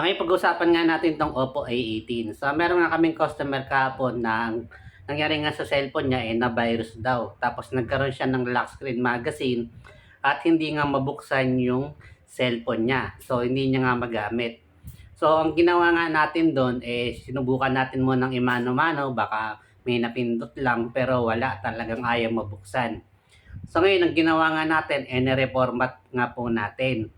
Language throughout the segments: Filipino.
So ngayon pag-usapan nga natin tong Oppo A18. So meron nga kaming customer kahapon na nangyari nga sa cellphone niya na virus daw. Tapos nagkaroon siya ng lock screen magazine at hindi nga mabuksan yung cellphone niya. So hindi niya nga magamit. So ang ginawa nga natin doon sinubukan natin mo ng imano-mano, baka may napindot lang pero wala, talagang ayaw mabuksan. So ngayon ang ginawa nga natin reformat nga po natin.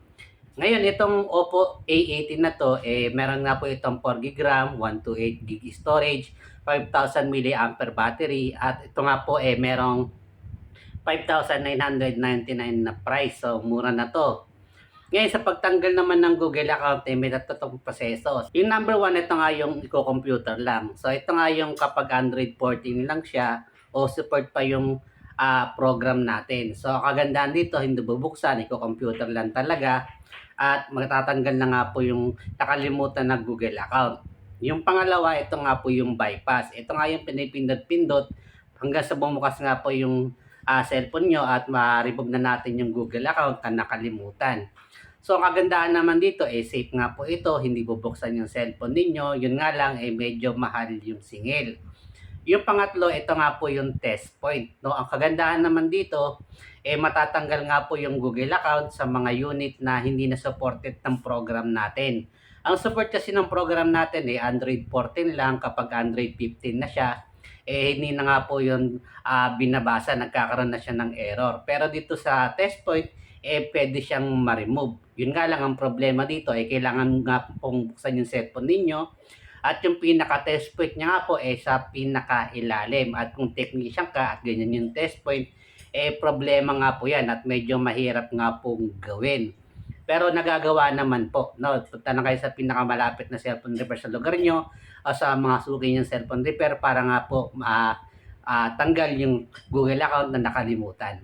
Ngayon, itong Oppo A18 na to, meron nga po itong 4GB RAM, 128GB storage, 5,000 mAh battery, at ito nga po merong 5,999 na price. So, mura na to. Ngayon, sa pagtanggal naman ng Google account, may tatotong proseso. Yung number one, ito nga yung computer lang. So, ito nga yung kapag Android 14 lang siya, o support pa yung program natin. So, kagandahan dito, hindi bubuksan, computer lang talaga. At matatanggal na nga po yung nakalimutan na Google account. Yung pangalawa, ito nga po yung bypass. Ito nga yung pinipindot-pindot hanggang sa bumukas nga po yung cellphone nyo at ma-remove na natin yung Google account na nakalimutan. So, ang kagandahan naman dito, safe nga po ito, hindi bubuksan yung cellphone ninyo. Yun nga lang, medyo mahal yung singil. Yung pangatlo, ito nga po yung test point. No? Ang kagandahan naman dito, matatanggal nga po yung Google account sa mga unit na hindi na supported ng program natin. Ang support kasi ng program natin Android 14 lang. Kapag Android 15 na siya, hindi na nga po yung binabasa, nagkakaroon na siya ng error. Pero dito sa test point, pwede siyang ma-remove. Yun nga lang ang problema dito, kailangan nga pong buksan yung cellphone ninyo. At yung pinaka-test point niya nga po sa pinaka-ilalim. At kung technician ka at ganyan yung test point, problema nga po yan at medyo mahirap nga pong gawin. Pero nagagawa naman po. No? Punta na kayo sa pinakamalapit na cellphone repair sa lugar nyo o sa mga suki ng cellphone repair para nga po tanggal yung Google account na nakalimutan.